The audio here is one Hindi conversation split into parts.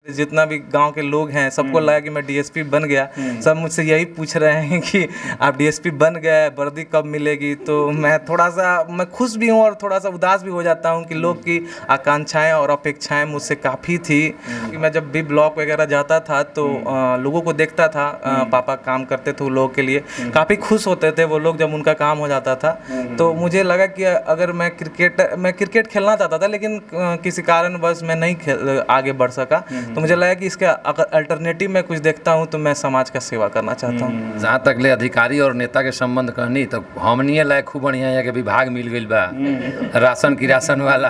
जितना भी गांव के लोग हैं सबको लगा कि मैं डीएसपी बन गया। सब मुझसे यही पूछ रहे हैं कि आप डीएसपी बन गए, वर्दी कब मिलेगी। तो मैं खुश भी हूँ और थोड़ा सा उदास भी हो जाता हूँ कि लोग की आकांक्षाएं और अपेक्षाएं मुझसे काफ़ी थी। कि मैं जब भी ब्लॉक वगैरह जाता था तो लोगों को देखता था, पापा काम करते थे वो लोगों के लिए, काफ़ी खुश होते थे वो लोग जब उनका काम हो जाता था। तो मुझे लगा कि अगर मैं क्रिकेट खेलना चाहता था, लेकिन किसी कारणवश मैं नहीं आगे बढ़ सका। तो मुझे लगा कि इसका अगर अल्टरनेटिव मैं कुछ देखता हूँ तो मैं समाज का सेवा करना चाहता हूँ। जहाँ तक ले अधिकारी और नेता के संबंध कहनी तो हमनिए लायक खूब बढ़िया है कि विभाग मिल गई बा, राशन की राशन वाला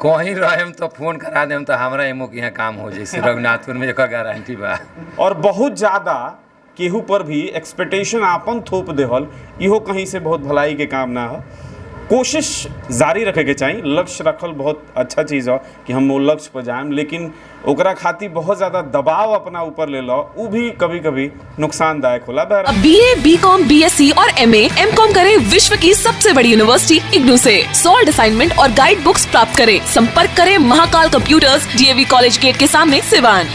कहीं रहेम तो फोन करा देम तो हमारा एमओ के यहाँ काम हो जैसे रघुनाथपुर में एक गारंटी बा। और बहुत ज़्यादा केहू पर भी एक्सपेक्टेशन आपन थोप देहल इहो कहीं से बहुत भलाई के काम ना हो। कोशिश जारी रखे के चाहिए, लक्ष्य रखल बहुत अच्छा चीज़ है कि हम वो लक्ष्य पर जाएं, लेकिन ओकरा खातिर बहुत ज़्यादा दबाव अपना ऊपर ले लो वो भी कभी कभी नुकसानदायक होला। अब BA, BCom, BSc और MA, MCom करें विश्व की सबसे बड़ी यूनिवर्सिटी इग्नू से। सॉल्ड असाइनमेंट और गाइड बुक्स प्राप्त करें। संपर्क करें Mahakal computers, DAV college gate के सामने, सिवान।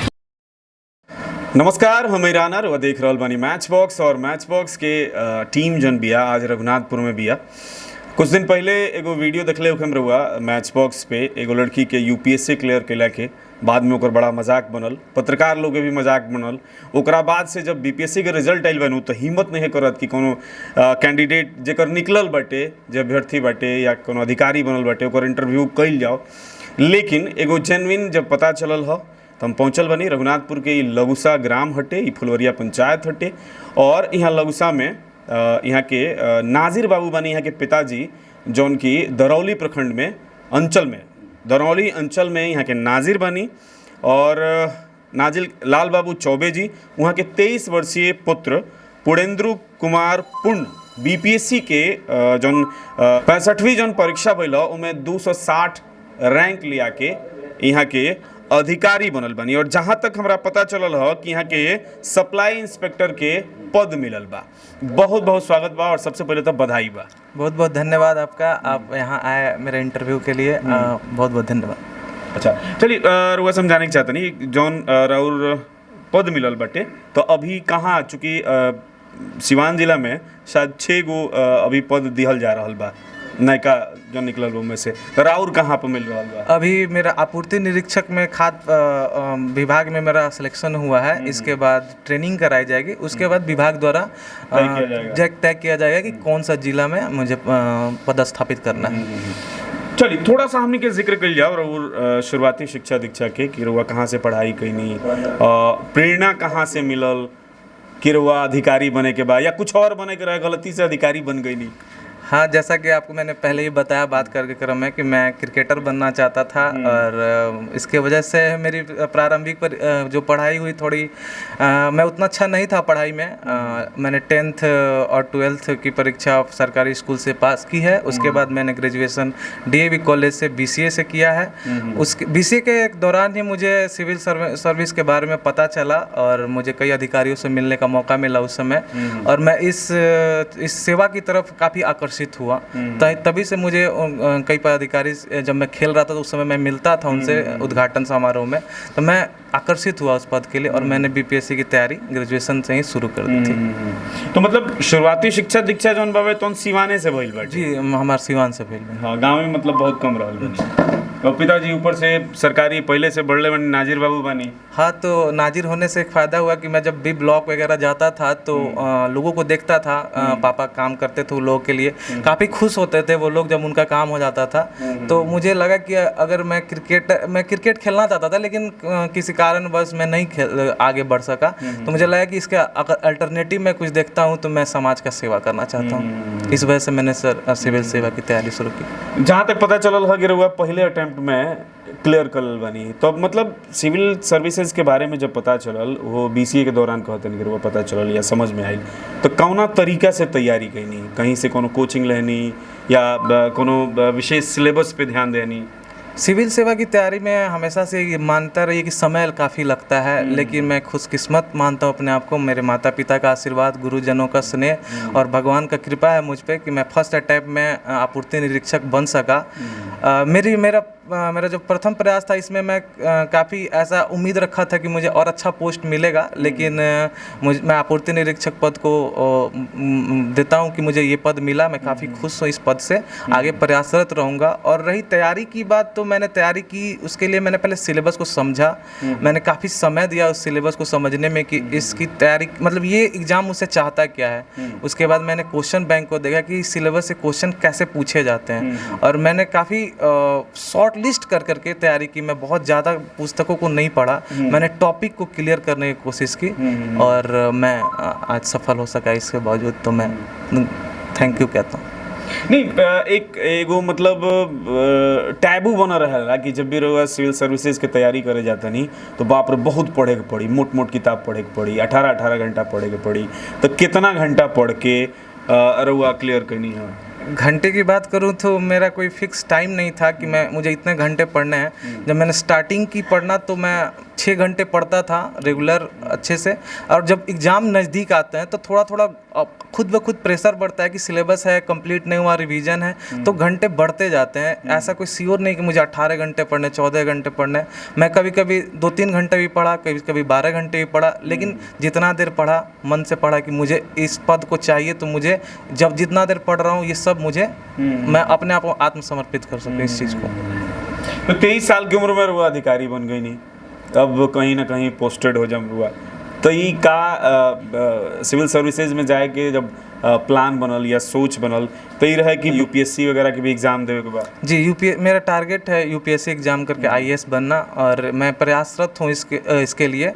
नमस्कार, हम ईरानर व देख रहल बानी मैच बॉक्स। और मैच बॉक्स के टीम जन बिया आज रघुनाथपुर में बिया। कुछ दिन पहले एगो वीडियो देखले हम रहुआ मैच बॉक्स पे, एगो लड़की के UPSC क्लियर कैला के बाद में ओकर बड़ा मजाक बनल, पत्रकार लोग भी मजाक बनल। ओकरा बाद से जब BPSC के रिजल्ट आइल बनू तो हिम्मत नहीं करत कि कोनो कैंडिडेट जेकर निकलल बाटे, जब अभ्यर्थी बाटे या कोनो अधिकारी बनल बाटे ओकर इंटरव्यू कइल जाओ। लेकिन एगो जेन्युइन जब पता चलल हो तो हम पहुँचल बनी रघुनाथपुर के लघुसा ग्राम हटे, फुलवरिया पंचायत हटे। और यहाँ लघुसा में यहाँ के नाजिर बाबू बनी, यहाँ के पिताजी जौन की दरौली प्रखंड में दरौली अंचल में यहाँ के नाजिर बनी। और नाजिर लाल बाबू चौबे जी वहाँ के 23 वर्षीय पुत्र पुरेंद्र कुमार पुण्य BPSC के जौन 65वीं जौन परीक्षा भइल उनमें 260 रैंक लिया के यहाँ के अधिकारी बनल बनी। और जहाँ तक हमरा पता चलल हो कि यहाँ के सप्लाई इंस्पेक्टर के पद मिलल बा। बहुत बहुत स्वागत बा और सबसे पहले तो बधाई बा। बहुत बहुत धन्यवाद आपका, आप यहाँ आए मेरे इंटरव्यू के लिए। बहुत बहुत धन्यवाद। अच्छा चलिए, रुआ समझाने के चाहते नहीं जौन राउर पद मिलल बटे तो अभी कहाँ, चूँकि सिवान जिला में शायद 6 गो अभी पद दिहल जा रहा बा नयका जो निकलल में से, राउर कहाँ पर मिल रहा बा? अभी मेरा आपूर्ति निरीक्षक में खाद्य विभाग में मेरा सिलेक्शन हुआ है। इसके बाद ट्रेनिंग कराई जाएगी, उसके बाद विभाग द्वारा तय किया जाएगा कि कौन सा जिला में मुझे पदस्थापित करना है। चलिए थोड़ा सा हमने के जिक्र कर जाओ और शुरुआती शिक्षा दीक्षा के कि रुआ कहाँ से पढ़ाई कैनी, प्रेरणा कहाँ से मिलल कि रुआ अधिकारी बने के बाद या कुछ और बने के रहे, गलती से अधिकारी बन गई नहीं? हाँ, जैसा कि आपको मैंने पहले ही बताया बात करके क्रम में कि मैं क्रिकेटर बनना चाहता था। और इसके वजह से मेरी प्रारंभिक जो पढ़ाई हुई थोड़ी मैं उतना अच्छा नहीं था पढ़ाई में। मैंने 10th और 12th की परीक्षा सरकारी स्कूल से पास की है। उसके बाद मैंने ग्रेजुएशन DAV कॉलेज से BCA से किया है। उसके BCA के दौरान ही मुझे सिविल सर्विस के बारे में पता चला और मुझे कई अधिकारियों से मिलने का मौका मिला उस समय। और मैं इस सेवा की तरफ काफ़ी आकर्षित हुआ। तभी से मुझे कई पदाधिकारी, जब मैं खेल रहा था तो उस समय मैं मिलता था उनसे उद्घाटन समारोह में, तो मैं आकर्षित हुआ उस पद के लिए और मैंने BPSC की तैयारी ग्रेजुएशन से ही शुरू कर दी थी। तो मतलब शुरुआती शिक्षा दीक्षा जौन बाबे तो सिवाने से भइल बाटे? जी, हमारे सिवान से भइल बा। हाँ, गाँव में मतलब बहुत कम रहल बनी। और पिताजी ऊपर से सरकारी पहले से बढ़ले बनी, नाजिर बाबू बनी। हाँ, तो नाजिर होने से एक फ़ायदा हुआ कि मैं जब भी ब्लॉक वगैरह जाता था तो लोगों को देखता था, पापा काम करते थे वो लोगों के लिए, काफ़ी खुश होते थे वो लोग जब उनका काम हो जाता था। तो मुझे लगा कि अगर मैं क्रिकेट खेलना चाहता था, लेकिन किसी कारणवश मैं नहीं आगे बढ़ सका। तो मुझे लगा कि इसका अगर अल्टरनेटिव मैं कुछ देखता हूँ तो मैं समाज का सेवा करना चाहता हूँ। इस वजह से मैंने सिविल सेवा की तैयारी शुरू की। जहाँ तक पता चलल है कि रउआ पहले अटेम्प्ट में क्लियर कर बनी, तो मतलब सिविल सर्विसेज के बारे में जब पता चलल, वो BCA के दौरान कहते नहीं कि वो पता चलल या समझ में आई, तो कौना तरीका से तैयारी कैनी? कहीं से कोनो कोचिंग लेनी या कोनो विशेष सिलेबस पे ध्यान देनी? सिविल सेवा की तैयारी में हमेशा से ये मानता रही कि समय काफ़ी लगता है, लेकिन मैं खुशकिस्मत मानता हूँ अपने आप को। मेरे माता पिता का आशीर्वाद, गुरुजनों का स्नेह और भगवान का कृपा है मुझ पे कि मैं फर्स्ट अटैम्प्ट में आपूर्ति निरीक्षक बन सका। मेरा मेरा जो प्रथम प्रयास था इसमें मैं काफ़ी ऐसा उम्मीद रखा था कि मुझे और अच्छा पोस्ट मिलेगा, लेकिन मैं आपूर्ति निरीक्षक पद को देता हूं कि मुझे ये पद मिला। मैं काफ़ी खुश हूं इस पद से, आगे प्रयासरत रहूँगा। और रही तैयारी की बात, तो मैंने तैयारी की, उसके लिए मैंने पहले सिलेबस को समझा। मैंने काफ़ी समय दिया उस सिलेबस को समझने में कि इसकी तैयारी मतलब ये एग्ज़ाम मुझसे चाहता क्या है। उसके बाद मैंने क्वेश्चन बैंक को देखा कि सिलेबस से क्वेश्चन कैसे पूछे जाते हैं, और मैंने काफ़ी शॉर्ट लिस्ट कर करके तैयारी की। मैं बहुत ज़्यादा पुस्तकों को नहीं पढ़ा, मैंने टॉपिक को क्लियर करने की कोशिश की, और मैं आज सफल हो सका। इसके बावजूद तो मैं थैंक यू कहता हूँ। नहीं, एक एगो मतलब टैबू बना रहेला कि जब भी रउआ सिविल सर्विसेज के तैयारी करे जाता नहीं तो बाप रे बहुत पढ़े के पड़ी, मोट मोट किताब पढ़े के पड़ी, 18 घंटा पढ़े के पड़ी। तो कितना घंटा पढ़ के रउआ क्लियर करनी है? घंटे की बात करूं तो मेरा कोई फिक्स टाइम नहीं था कि मुझे इतने घंटे पढ़ने हैं। जब मैंने स्टार्टिंग की पढ़ना तो मैं 6 घंटे पढ़ता था रेगुलर अच्छे से, और जब एग्ज़ाम नज़दीक आते हैं तो थोड़ा थोड़ा खुद ब खुद प्रेशर बढ़ता है कि सिलेबस है, कंप्लीट नहीं हुआ, रिवीजन है, तो घंटे बढ़ते जाते हैं। ऐसा कोई श्योर नहीं कि मुझे 18 घंटे पढ़ने, 14 घंटे पढ़ने। मैं कभी कभी 2-3 घंटे भी पढ़ा, कभी कभी 12 घंटे भी पढ़ा, लेकिन जितना देर पढ़ा, मन से पढ़ा कि मुझे इस पद को चाहिए, तो मुझे जब जितना देर पढ़ रहा हूँ ये सब मुझे मैं अपने आप को आत्मसमर्पित कर सकूँ इस चीज़ को। तो 23 साल की उम्र में रुआ अधिकारी बन गई नहीं, अब कहीं ना कहीं पोस्टेड हो जम रुआ, तो ये का सिविल सर्विसेज में जाए के जब प्लान बनल या सोच बनल तो ये रहे कि यूपीएससी वगैरह के भी एग्ज़ाम देवे के बाद? जी, मेरा टारगेट है यूपीएससी एग्ज़ाम करके आईएएस बनना, और मैं प्रयासरत हूँ इसके लिए।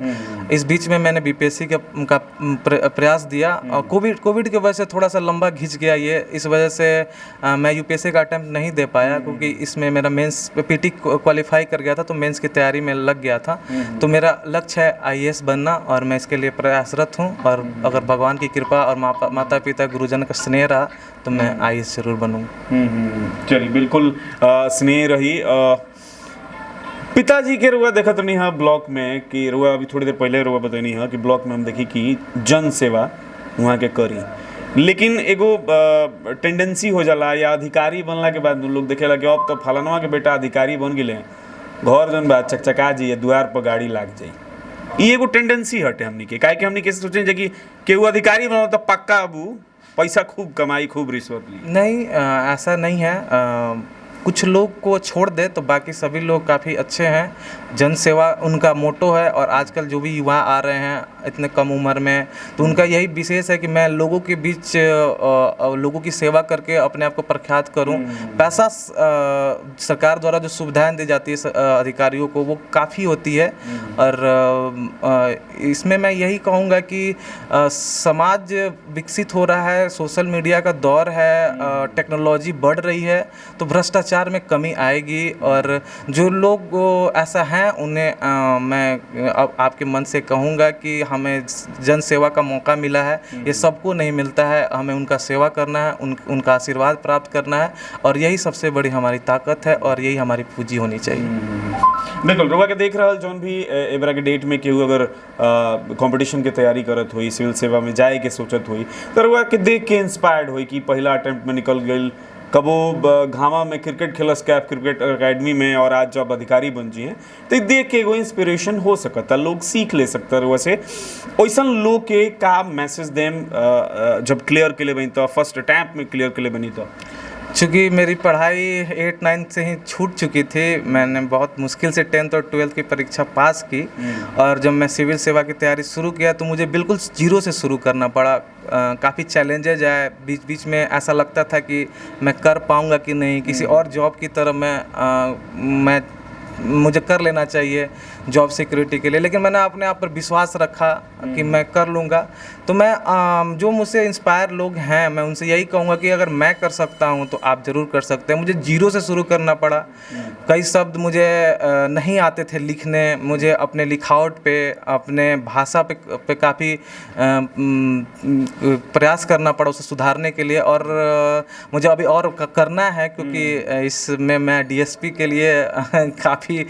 इस बीच में मैंने बीपीएससी का प्रयास दिया, और कोविड की वजह से थोड़ा सा लंबा खिंच गया ये, इस वजह से मैं यूपीएससी का अटैम्प्ट नहीं दे पाया, क्योंकि इसमें मेरा मेंस पीटी क्वालिफाई कर गया था, तो मेंस की तैयारी में लग गया था। तो मेरा लक्ष्य है आईएएस बनना, और मैं इसके लिए प्रयासरत हूँ, और अगर भगवान की कृपा और माता पिता गुरुजन का स्नेह रहा तो मैं आईएएस जरूर बनूंगा। चलिए, बिल्कुल स्नेह रही। पिताजी के रुआ देखा तो नहीं है ब्लॉक में कि रुआ अभी थोड़ी देर पहले रुआ बतानी है कि ब्लॉक में हम देखी कि जन सेवा वहाँ के करी, लेकिन एगो टेंडेंसी हो जाला या अधिकारी बनला के बाद लोग देखेला कि अब तो फलानवा के बेटा अधिकारी बन गए, घर जन बात चकचका जाइए, द्वार पर गाड़ी लाग जाए। ये एगो टेंडेंसी हटे हमनी के, काहे कि हमनी कैसे सोचें कि केहू अधिकारी बनो तो पक्का अबू पैसा खूब कमाई, खूब रिश्वत ली। नहीं, ऐसा नहीं है। कुछ लोग को छोड़ दे तो बाकी सभी लोग काफ़ी अच्छे हैं। जन सेवा उनका मोटो है, और आजकल जो भी युवा आ रहे हैं इतने कम उम्र में, तो उनका यही विशेष है कि मैं लोगों के बीच लोगों की सेवा करके अपने आप को प्रख्यात करूं। पैसा सरकार द्वारा जो सुविधाएं दी जाती है अधिकारियों को, वो काफ़ी होती है, और इसमें मैं यही कहूँगा कि समाज विकसित हो रहा है, सोशल मीडिया का दौर है, टेक्नोलॉजी बढ़ रही है, तो भ्रष्टाचार में कमी आएगी। और जो लोग ऐसा हैं उन्हें मैं अब आपके मन से कहूँगा कि हमें जन सेवा का मौका मिला है, ये सबको नहीं मिलता है, हमें उनका सेवा करना है, उनका आशीर्वाद प्राप्त करना है, और यही सबसे बड़ी हमारी ताकत है, और यही हमारी पूंजी होनी चाहिए। बिल्कुल, रुआ के देख रहा जौन भी एबरा के डेट में केहू अगर कंपटीशन के तैयारी करत हुई, सिविल सेवा में जाए के सोचत हुई, तो रुआ के देख के इंस्पायर्ड हुई कि पहला अटेम्प्ट में निकल गई, कबो घामा में क्रिकेट खेलस कैफ क्रिकेट एकेडमी में, और आज जब अधिकारी बन जी हैं, तो ये देख के एगो इंस्पिरेशन हो सकता, लोग सीख ले सकता। वैसे वैसा लोग के का मैसेज देम जब क्लियर के लिए बनी, तो फर्स्ट अटैम्प्ट में क्लियर के लिए बनी, तो चूँकि मेरी पढ़ाई 8-9 से ही छूट चुकी थी, मैंने बहुत मुश्किल से 10th और 12th की परीक्षा पास की, और जब मैं सिविल सेवा की तैयारी शुरू किया तो मुझे बिल्कुल जीरो से शुरू करना पड़ा। काफ़ी चैलेंजेज आए, बीच बीच में ऐसा लगता था कि मैं कर पाऊँगा कि नहीं, किसी और जॉब की तरह मुझे कर लेना चाहिए जॉब सिक्योरिटी के लिए, लेकिन मैंने अपने आप पर विश्वास रखा कि मैं कर लूँगा। तो मैं जो मुझसे इंस्पायर लोग हैं, मैं उनसे यही कहूँगा कि अगर मैं कर सकता हूँ तो आप ज़रूर कर सकते हैं। मुझे जीरो से शुरू करना पड़ा, कई शब्द मुझे नहीं आते थे लिखने, मुझे अपने लिखावट पे, अपने भाषा पे काफ़ी प्रयास करना पड़ा उसे सुधारने के लिए, और मुझे अभी और करना है, क्योंकि इसमें मैं डीएसपी के लिए काफ़ी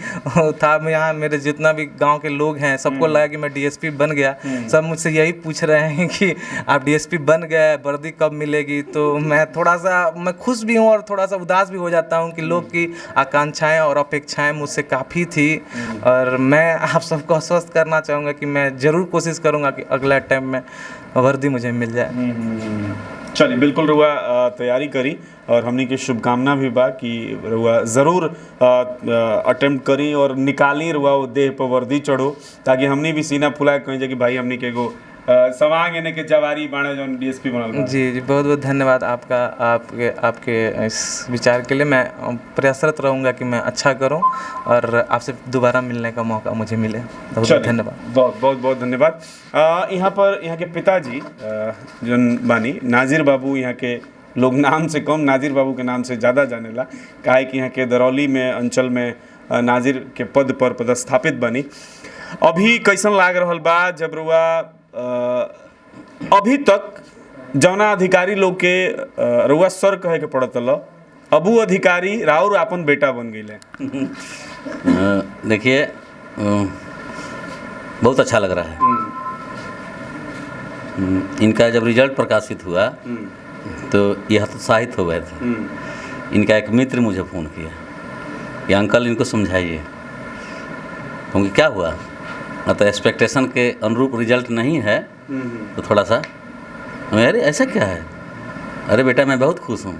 था, मैं यहाँ मेरे जितना भी गांव के लोग हैं सबको लगा कि मैं डीएसपी बन गया। सब मुझसे यही पूछ रहे हैं कि आप डीएसपी बन गए, वर्दी कब मिलेगी। तो मैं थोड़ा सा मैं खुश भी हूँ और थोड़ा सा उदास भी हो जाता हूँ कि लोग की आकांक्षाएं और अपेक्षाएं मुझसे काफ़ी थी। और मैं आप सबको आश्वस्त करना चाहूँगा कि मैं ज़रूर कोशिश करूँगा कि अगला टाइम में वर्दी मुझे मिल जाए। चलिए, बिल्कुल रुआ तैयारी करी और हमनी के शुभकामना भी बा कि रुआ ज़रूर अटेम्प्ट करी और निकाली रुआ वो देह पर वर्दी चढ़ो, ताकि हमनी भी सीना फुलाए कहीं जाए कि भाई हमनी के एगो समांग यानी के जवारी बाणे जो डीएसपी बनल बा। जी जी, बहुत बहुत धन्यवाद आपका, आपके इस विचार के लिए। मैं प्रयासरत रहूँगा कि मैं अच्छा करूँ और आपसे दोबारा मिलने का मौका मुझे मिले। बहुत बहुत धन्यवाद। बहुत धन्यवाद। यहाँ पर यहाँ के पिताजी जन बानी नाजिर बाबू, यहाँ के लोग नाम से कम नाजिर बाबू के नाम से ज़्यादा जानेला, काहे कि यहाँ के दरौली में अंचल में नाजिर के पद पर पदस्थापित बनी। अभी कैसन लाग रहल बा जब रुआ अभी तक जौना अधिकारी लोग के रुआ सर कहे के पड़त ल, अबू अधिकारी राउर आपन बेटा बन गई। देखिए, बहुत अच्छा लग रहा है। इनका जब रिजल्ट प्रकाशित हुआ तो ये हतोत्साहित हो गए थे। इनका एक मित्र मुझे फ़ोन किया कि अंकल इनको समझाइए। क्योंकि क्या हुआ, तो एक्सपेक्टेशन के अनुरूप रिजल्ट नहीं है तो थोड़ा सा अरे ऐसा क्या है, अरे बेटा मैं बहुत खुश हूँ,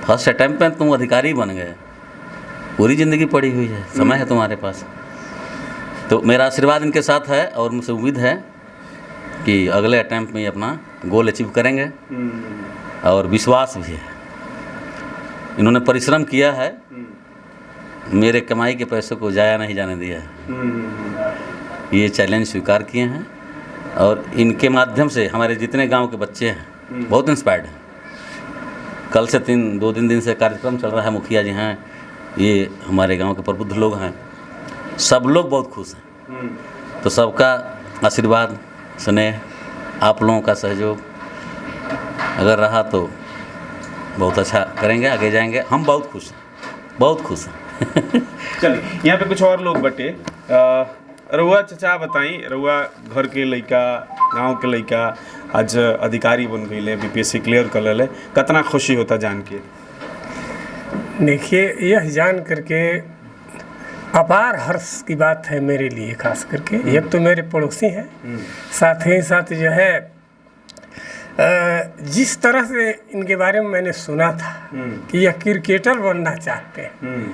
फर्स्ट अटैम्प्ट में तुम अधिकारी बन गए, पूरी ज़िंदगी पड़ी हुई है, समय है तुम्हारे पास। तो मेरा आशीर्वाद इनके साथ है और मुझे उम्मीद है कि अगले अटैम्प्ट में ये अपना गोल अचीव करेंगे और विश्वास भी है। इन्होंने परिश्रम किया है, मेरे कमाई के पैसों को जाया नहीं जाने दिया है। ये चैलेंज स्वीकार किए हैं और इनके माध्यम से हमारे जितने गांव के बच्चे हैं बहुत इंस्पायर्ड हैं। कल से 2-3 दिन से कार्यक्रम चल रहा है, मुखिया जी हैं, ये हमारे गांव के प्रबुद्ध लोग हैं, सब लोग बहुत खुश हैं। तो सबका आशीर्वाद, स्नेह, आप लोगों का सहयोग अगर रहा तो बहुत अच्छा करेंगे, आगे जाएंगे। हम बहुत खुश हैं, बहुत खुश हैं। चलिए, यहाँ पे कुछ और लोग बटे। रउआ चचा बताई, रउआ घर के लड़का, गांव के लड़का आज अधिकारी बन गई, बीपीएससी क्लियर कर ले, कितना खुशी होता जान के? देखिए, यह जान करके अपार हर्ष की बात है मेरे लिए, खास करके एक तो मेरे पड़ोसी हैं, साथ ही साथ जो है जिस तरह से इनके बारे में मैंने सुना था कि यह क्रिकेटर बनना चाहते हैं,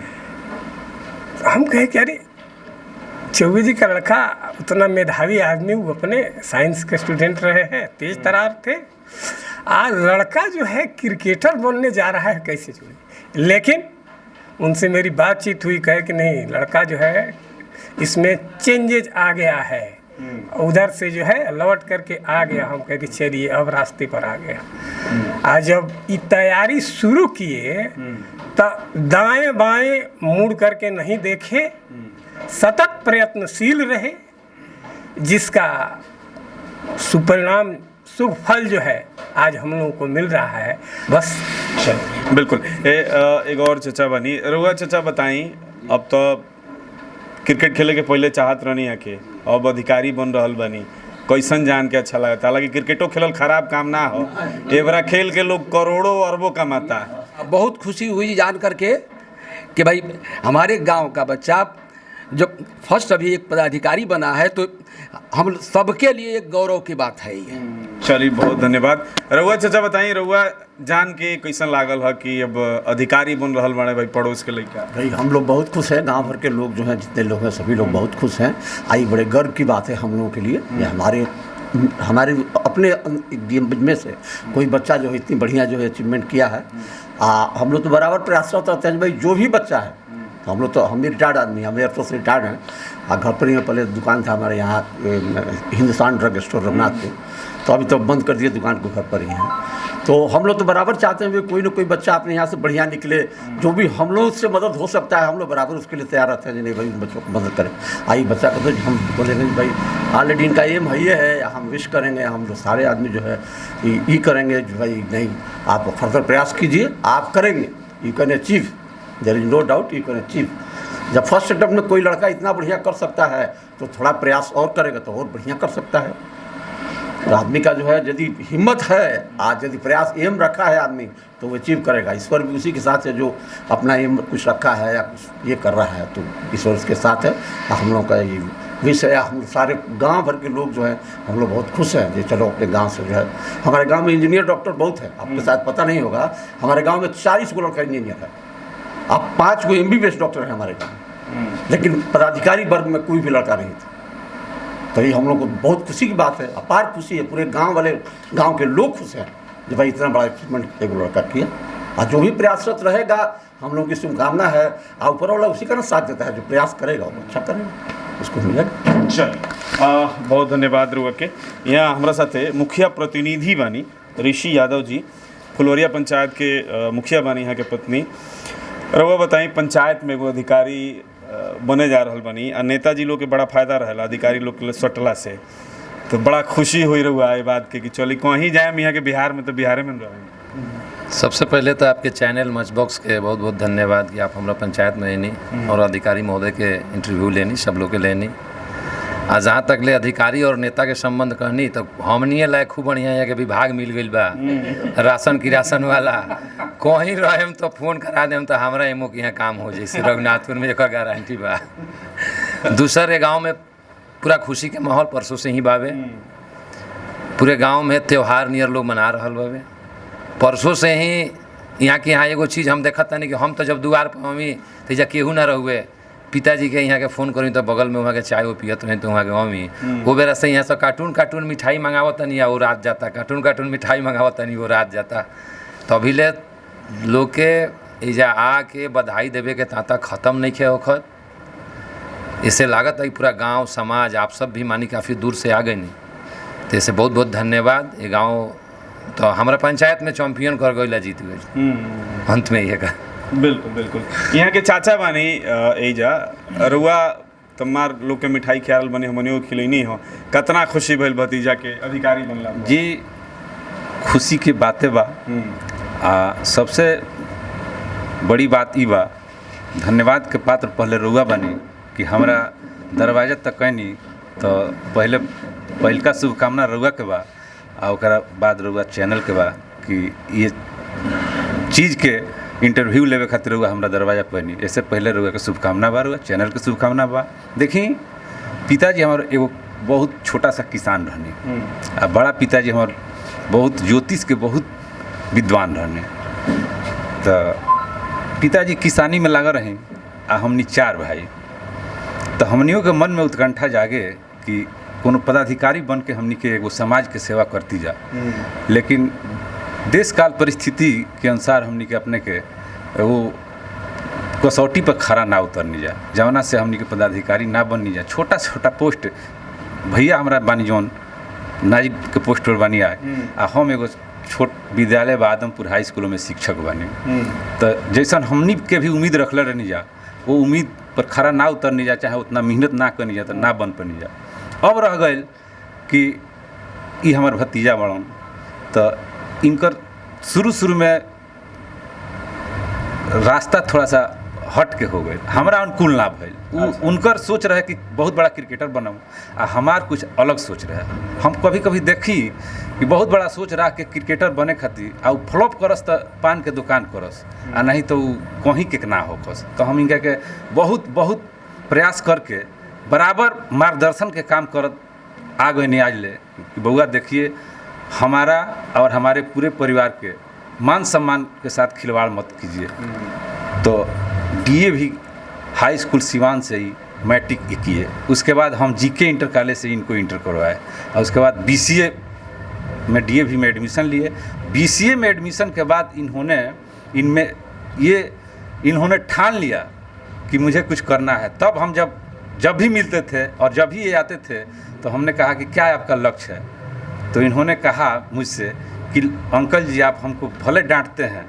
हम कहे कि अरे चौबे जी का लड़का उतना मेधावी आदमी, वो अपने साइंस के स्टूडेंट रहे हैं, तेज तरार थे, आज लड़का जो है क्रिकेटर बनने जा रहा है, कैसे जुड़े। लेकिन उनसे मेरी बातचीत हुई, कहे कि नहीं, लड़का जो है इसमें चेंजेज आ गया है, उधर से जो है लौट करके आ गया। हम कहे कि चलिए अब रास्ते पर आ गया। आज जब ये तैयारी शुरू किए तो दाएं बाएं मुड़ करके नहीं देखे, सतत प्रयत्नशील रहे, जिसका सुपरिणाम, शुभ फल जो है आज हम लोगों को मिल रहा है। बस बिल्कुल। एक और चचा बनी, रुआ चचा बताई, अब तो क्रिकेट खेले के पहले चाहत रहनी है कि अब अधिकारी बन रहल बनी, कैसन जान के अच्छा लगता? हालांकि क्रिकेटो खेलल खराब काम ना हो, एवरा खेल के लोग करोड़ों अरबों कमाता है। बहुत खुशी हुई जान करके कि भाई हमारे गांव का बच्चा जो फर्स्ट अभी एक पदाधिकारी बना है, तो हम सबके लिए एक गौरव की बात है ये। चलिए, बहुत धन्यवाद। रउआ चचा बताइए, रउआ जान के कैसन लागल है कि अब अधिकारी बन रहल बाड़े भाई पड़ोस के लड़का? भाई हम लोग बहुत खुश हैं, गांव भर के लोग जो हैं, जितने लोग हैं सभी लोग बहुत खुश हैं। आई बड़े गर्व की बात है हम लोगों के लिए। ये हमारे अपने में से कोई बच्चा जो है इतनी बढ़िया जो है अचीवमेंट किया है। हम लोग तो बराबर प्रयासरत रहते हैं भाई, जो भी बच्चा है, तो हम लोग तो, हम भी रिटायर्ड आदमी, हम एयरफोर्स से रिटायर्ड हैं। घर पर ही पहले दुकान था हमारे यहाँ हिंदुस्तान ड्रग स्टोर रघुनाथ पे, तो अभी तो बंद कर दिए दुकान को, घर पर ही हैं। तो हम लोग तो बराबर चाहते हैं कि कोई ना कोई बच्चा अपने यहाँ से बढ़िया निकले, जो भी हम लोग से मदद हो सकता है हम लोग बराबर उसके लिए तैयार रहते हैं। नहीं भाई, बच्चों को मदद करें। आई बच्चा को तो हम बोलेंगे भाई ऑलरेडी इनका एम है, ये है, हम विश करेंगे, हम लोग सारे आदमी जो है ये करेंगे भाई, नहीं आप फर्दर प्रयास कीजिए, आप करेंगे, you can achieve, there is no doubt, you can achieve. जब फर्स्ट अटेम्प्ट में कोई लड़का इतना बढ़िया कर सकता है तो थोड़ा प्रयास और करेगा तो और बढ़िया कर सकता है। तो आदमी का जो है यदि हिम्मत है, आज यदि प्रयास एम रखा है आदमी तो वो अचीव करेगा। ईश्वर भी उसी के साथ है जो अपना एम कुछ रखा है या कुछ ये कर रहा है तो ईश्वर के साथ है। हम लोग का ये विषय हम सारे गांव भर के लोग जो है हम लोग बहुत खुश हैं। जो चलो अपने गांव से जो है, हमारे गांव में इंजीनियर डॉक्टर बहुत है, आपको शायद पता नहीं होगा, हमारे गाँव में 40 गो लड़का इंजीनियर है। अब 5 गो MBBS डॉक्टर हैं हमारे गाँव, लेकिन पदाधिकारी वर्ग में कोई भी लड़का नहीं था। तो ये हम लोग को बहुत खुशी की बात है, अपार खुशी है। पूरे गांव के लोग खुश हैं कि भाई इतना बड़ा अचीवमेंट एक लड़का किया। और जो भी प्रयासरत रहेगा हम लोग की शुभकामना है, और ऊपर वाला उसी का ना साथ देता है, जो प्रयास करेगा वो अच्छा करेगा, उसको मिलेगा। चल बहुत धन्यवाद रुआ के। यहाँ हमारा साथे मुखिया प्रतिनिधि बानी ऋषि यादव जी, फुलवरिया पंचायत के मुखिया बानी, यहाँ के पत्नी। रउआ बताई पंचायत में एगो अधिकारी बने जा रहल बानी, और नेताजी लोग के बड़ा फायदा रहेला अधिकारी लोग के सटला से, तो बड़ा खुशी हुई रहुआ ये बात के कि चलिए कहीं जाए यहाँ के बिहार में तो बिहार में रहेंगे। सबसे पहले तो आपके चैनल मैचबॉक्स के बहुत बहुत धन्यवाद कि आप हमारा पंचायत में लेनी और अधिकारी महोदय के इंटरव्यू लेनी, सब लोग के लेनी। आ जहाँ तक ले अधिकारी और नेता के संबंध कहनी तो हमनिए लायक खूब बढ़िया है कि विभाग मिल गई बा, राशन की राशन वाला कहीं रहेम तो फोन करा देम तो हमारा एमओ के यहाँ काम हो जाए। रघुनाथपुर में एक गारंटी बा। दूसरे गांव में पूरा खुशी के माहौल परसों से ही बावे, पूरे गांव में त्यौहार नियर लोग मना रहा बावे। परसों से ही यहाँ के यहाँ एगो चीज़ हम देखा था नहीं कि हम तो जब दुआर पर मम्मी तो जा केहू ना रहुए, पिताजी के यहाँ के फ़ोन करी तो बगल में वहाँ के चाय वो पियत रहे तो वहाँ के मम्मी वो बेरा से यहाँ से कार्टून मिठाई मंगावत नहीं वो रात जाता, कार्टून मिठाई मंगावत नहीं वो रात जाता। तो अभी ले लोग के इजा आके बधाई देवे के ताता ख़त्म नहीं खे वक्त। इससे लागत है पूरा गांव समाज आप सब भी मानी काफ़ी दूर से आ गए नहीं, तो इससे बहुत बहुत धन्यवाद। ये गांव तो हमारा पंचायत में चैंपियन कर गई, जीत गई अंत में ये का। बिल्कुल बिल्कुल। यहाँ के चाचा बानी एजा रुआ तमार लोग के मिठाई ख्याल बनी हमनियों खिलैनी हो, कितना खुशी भइल भतीजा के अधिकारी बनला जी। खुशी की बातें बा। सबसे बड़ी बात ई बा, धन्यवाद के पात्र पहले रुआ बनी कि हमरा दरवाजा तक कैनी तो पहल का शुभकामना रुआ के बा, और ओकरा बाद रुआ चैनल के बा कि ये चीज़ के इंटरव्यू लेवे खातिर रुआ हमरा दरवाजा पैनी। इससे पहले रुआ के शुभकामना बा, रुआ चैनल के शुभकामना बा। देखी पिताजी हमारे एगो बहुत छोटा सा किसान रहने, आ बड़ा पिताजी हमारे बहुत ज्योतिष के बहुत विद्वान रहने। तो पिताजी किसानी में लगा रहे, आ हमनी 4 भाई। तो हमनियों के मन में उत्कंठा जागे कि कोनो पदाधिकारी बन के हमनी के एगो समाज के सेवा करती जा, लेकिन देश काल परिस्थिति के अनुसार हमनी के अपने के वो कसौटी पर खड़ा ना उतरनी जा, जवना से हमनी के पदाधिकारी ना बननी जा। छोटा छोटा पोस्ट भैया हमारा बानी जौन नाजिब के पोस्ट पर बनी आए, आ हम एगो छोट विद्यालय बा आदमपुर हाई स्कूलों में शिक्षक बने। तो जैसन हमनी के भी उम्मीद रखले रहनी जा, वो उम्मीद पर खड़ा ना उतरनी जा, चाहे उतना मेहनत ना करनी जा तो ना बन पनी जा। अब रह गए कि ये हमार भतीजा बड़न, तो इनकर शुरू में रास्ता थोड़ा सा हट के हो गए, हमारा अनुकूल ना भइल। उनकर सोच रहे कि बहुत बड़ा क्रिकेटर बनम, आ हमार कुछ अलग सोच रहे। हम कभी कभी देखी कि बहुत बड़ा सोच रहा कि क्रिकेटर बने खातिर आ फ्लॉप करस तो पान के दुकान करस, आ नहीं तो कहीं के ना होकस। तो हम इनका के बहुत प्रयास करके बराबर मार्गदर्शन के काम करत आ गए नहीं आज ले कि बउआ देखिए हमारा और हमारे पूरे परिवार के मान सम्मान के साथ खिलवाड़ मत कीजिए। तो DAV हाई स्कूल सिवान से ही मैट्रिक किए, उसके बाद हम GK इंटर कॉलेज से इनको इंटर करवाए, और उसके बाद BCA में DAV में एडमिशन लिए। BCA में एडमिशन के बाद इन्होंने ठान लिया कि मुझे कुछ करना है। तब हम जब भी मिलते थे और जब भी ये आते थे तो हमने कहा कि क्या आपका लक्ष्य है। तो इन्होंने कहा मुझसे कि अंकल जी आप हमको भले डांटते हैं,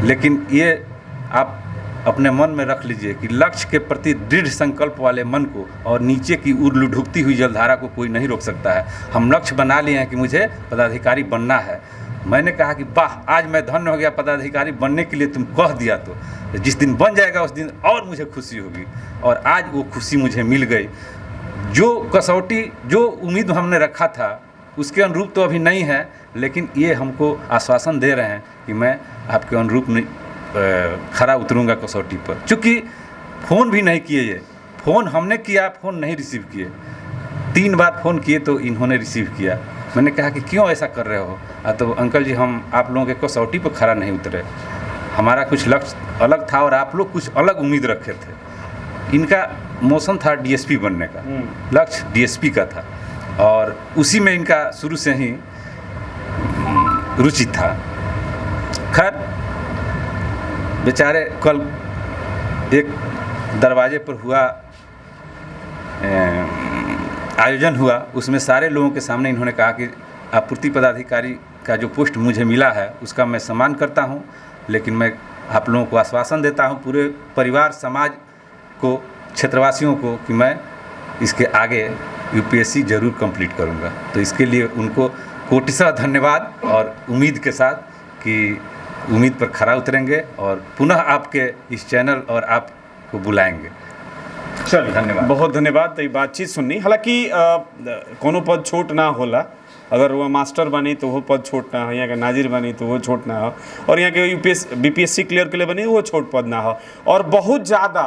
लेकिन ये आप अपने मन में रख लीजिए कि लक्ष्य के प्रति दृढ़ संकल्प वाले मन को और नीचे की उड़ती हुई जलधारा को कोई नहीं रोक सकता है। हम लक्ष्य बना लिए हैं कि मुझे पदाधिकारी बनना है। मैंने कहा कि वाह, आज मैं धन्य हो गया, पदाधिकारी बनने के लिए तुम कह दिया तो जिस दिन बन जाएगा उस दिन और मुझे खुशी होगी, और आज वो खुशी मुझे मिल गई। जो कसौटी, जो उम्मीद हमने रखा था उसके अनुरूप तो अभी नहीं है, लेकिन ये हमको आश्वासन दे रहे हैं कि मैं आपके अनुरूप खरा उतरूँगा कसौटी पर। चूँकि फ़ोन भी नहीं किए, ये फ़ोन हमने किया, फ़ोन नहीं रिसीव किए। 3 बार फ़ोन किए तो इन्होंने रिसीव किया। मैंने कहा कि क्यों ऐसा कर रहे हो? तो अंकल जी, हम आप लोगों के कसौटी पर खरा नहीं उतरे, हमारा कुछ लक्ष्य अलग था और आप लोग कुछ अलग उम्मीद रखे थे। इनका मोशन था डीएसपी बनने का, लक्ष्य डीएसपी का था, और उसी में इनका शुरू से ही रुचि था। खैर बेचारे कल एक दरवाजे पर हुआ आयोजन हुआ, उसमें सारे लोगों के सामने इन्होंने कहा कि आपूर्ति पदाधिकारी का जो पोस्ट मुझे मिला है उसका मैं सम्मान करता हूं, लेकिन मैं आप लोगों को आश्वासन देता हूं, पूरे परिवार समाज को, क्षेत्रवासियों को, कि मैं इसके आगे यूपीएससी ज़रूर कंप्लीट करूंगा। तो इसके लिए उनको कोटिशः धन्यवाद, और उम्मीद के साथ कि उम्मीद पर खरा उतरेंगे और पुनः आपके इस चैनल और आपको बुलाएंगे। चलिए, धन्यवाद, बहुत धन्यवाद। तो ये बातचीत सुननी, हालांकि कोनो पद छोट ना होला, अगर वो मास्टर बनी तो वो पद छोट ना हो, यहाँ के नाजिर बनी तो वो छोट ना हो, और यहाँ के बीपीएससी क्लियर के लिए बनी वो छोट पद ना हो। और बहुत ज़्यादा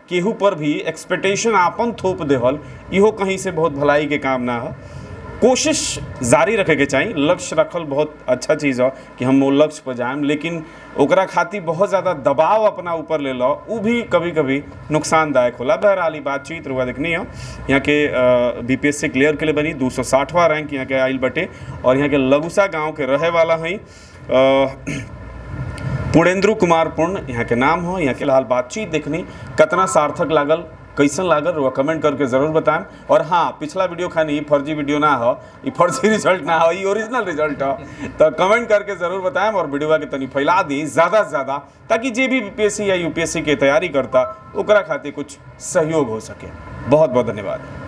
केहू पर भी एक्सपेक्टेशन आपन थोप देहल, इहो कहीं से बहुत भलाई के काम ना हो। कोशिश जारी रखे के चाहिए, लक्ष्य रखल बहुत अच्छा चीज़ है कि हम वो लक्ष्य पर जाएं, लेकिन ओकरा खातिर बहुत ज़्यादा दबाव अपना ऊपर ले लो, वो भी कभी कभी नुकसानदायक होला। बहरहाल ये बातचीत रुआ देखनी है। यहाँ के बीपीएससी क्लियर के लिए बनी 260वां रैंक यहाँ के आइल बटे, और यहाँ के लगुसा गांव के रहे वाला हैं पूर्णेंद्र कुमार पूर्ण यहाँ के नाम हो। यहाँ के लाल बातचीत देखनी कितना सार्थक लागल, कैसन लागल, वो कमेंट करके ज़रूर बताएं। और हाँ, पिछला वीडियो खानी ये फर्जी वीडियो ना हो, ये फर्जी रिजल्ट ना हो, ये ओरिजिनल रिजल्ट हो, तो कमेंट करके ज़रूर बताएं और वीडियो के तनी फैला दी ज़्यादा से ज़्यादा, ताकि जे भी बीपीएससी या यूपीएससी की तैयारी करता ओकरा खातिर कुछ सहयोग हो सके। बहुत बहुत धन्यवाद।